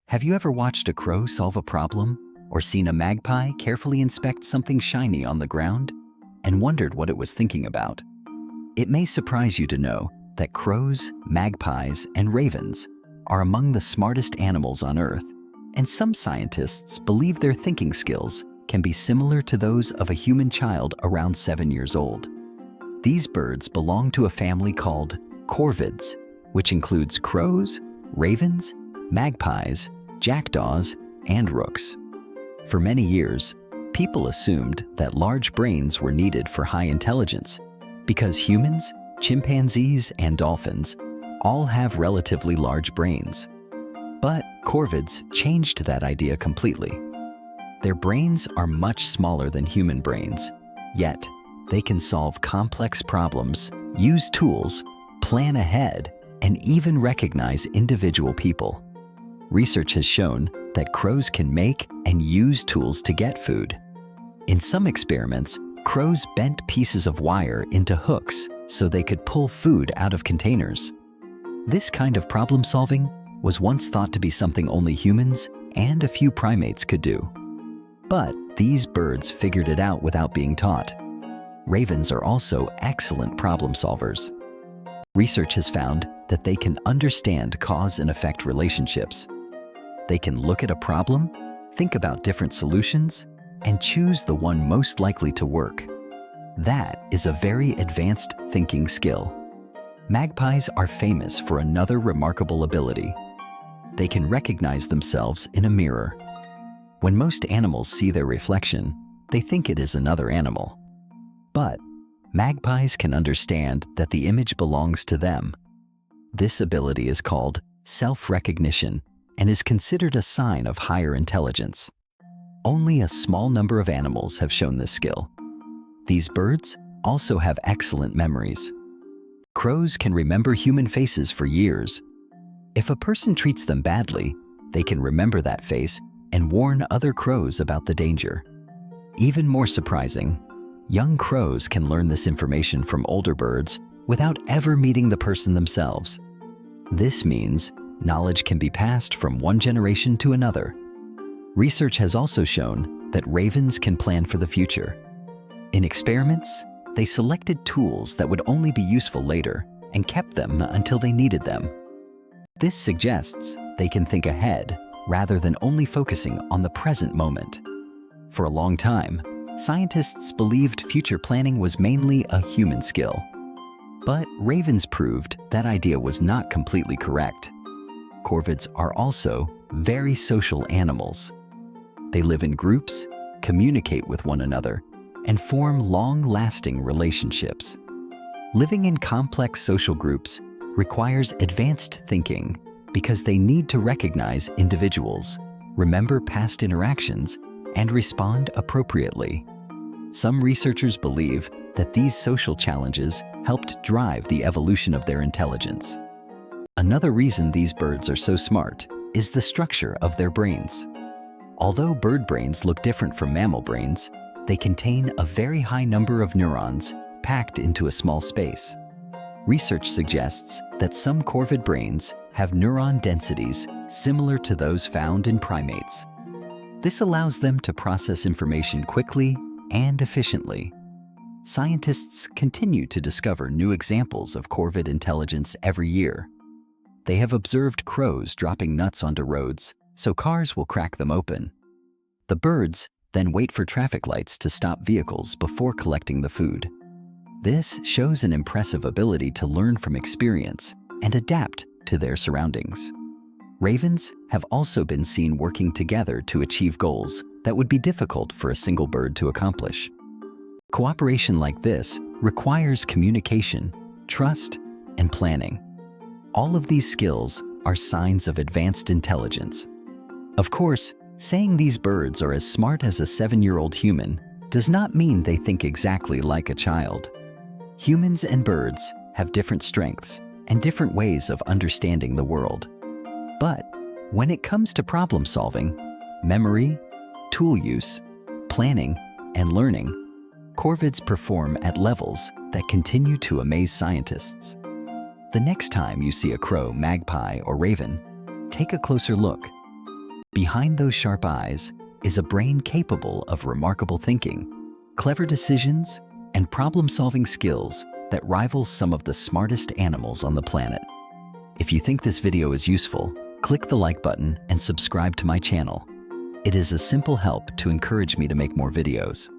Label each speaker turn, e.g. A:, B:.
A: Have you ever watched a crow solve a problem or seen a magpie carefully inspect something shiny on the ground and wondered what it was thinking about? It may surprise you to know that crows, magpies, and ravens are among the smartest animals on Earth, and some scientists believe their thinking skills can be similar to those of a human child around 7 years old. These birds belong to a family called corvids, which includes crows, ravens, magpies, jackdaws, and rooks. For many years, people assumed that large brains were needed for high intelligence because humans, chimpanzees, and dolphins all have relatively large brains. But corvids changed that idea completely. Their brains are much smaller than human brains, yet they can solve complex problems, use tools, plan ahead, and even recognize individual people. Research has shown that crows can make and use tools to get food. In some experiments, crows bent pieces of wire into hooks so they could pull food out of containers. This kind of problem solving was once thought to be something only humans and a few primates could do. But these birds figured it out without being taught. Ravens are also excellent problem solvers. Research has found that they can understand cause and effect relationships. They can look at a problem, think about different solutions, and choose the one most likely to work. That is a very advanced thinking skill. Magpies are famous for another remarkable ability. They can recognize themselves in a mirror. When most animals see their reflection, they think it is another animal. But magpies can understand that the image belongs to them. This ability is called self-recognition and is considered a sign of higher intelligence. Only a small number of animals have shown this skill. These birds also have excellent memories. Crows can remember human faces for years. If a person treats them badly, they can remember that face and warn other crows about the danger. Even more surprising, young crows can learn this information from older birds without ever meeting the person themselves. This means knowledge can be passed from one generation to another. Research has also shown that ravens can plan for the future. In experiments, they selected tools that would only be useful later and kept them until they needed them. This suggests they can think ahead rather than only focusing on the present moment. For a long time, scientists believed future planning was mainly a human skill. But ravens proved that idea was not completely correct. Corvids are also very social animals. They live in groups, communicate with one another, and form long-lasting relationships. Living in complex social groups requires advanced thinking because they need to recognize individuals, remember past interactions, and respond appropriately. Some researchers believe that these social challenges helped drive the evolution of their intelligence. Another reason these birds are so smart is the structure of their brains. Although bird brains look different from mammal brains, they contain a very high number of neurons packed into a small space. Research suggests that some corvid brains have neuron densities similar to those found in primates. This allows them to process information quickly and efficiently. Scientists continue to discover new examples of corvid intelligence every year. They have observed crows dropping nuts onto roads, so cars will crack them open. The birds then wait for traffic lights to stop vehicles before collecting the food. This shows an impressive ability to learn from experience and adapt to their surroundings. Ravens have also been seen working together to achieve goals that would be difficult for a single bird to accomplish. Cooperation like this requires communication, trust, and planning. All of these skills are signs of advanced intelligence. Of course, saying these birds are as smart as a 7-year-old human does not mean they think exactly like a child. Humans and birds have different strengths and different ways of understanding the world. But when it comes to problem solving, memory, tool use, planning, and learning, corvids perform at levels that continue to amaze scientists. The next time you see a crow, magpie, or raven, take a closer look. Behind those sharp eyes is a brain capable of remarkable thinking, clever decisions, and problem-solving skills that rival some of the smartest animals on the planet. If you think this video is useful, click the like button and subscribe to my channel. It is a simple help to encourage me to make more videos.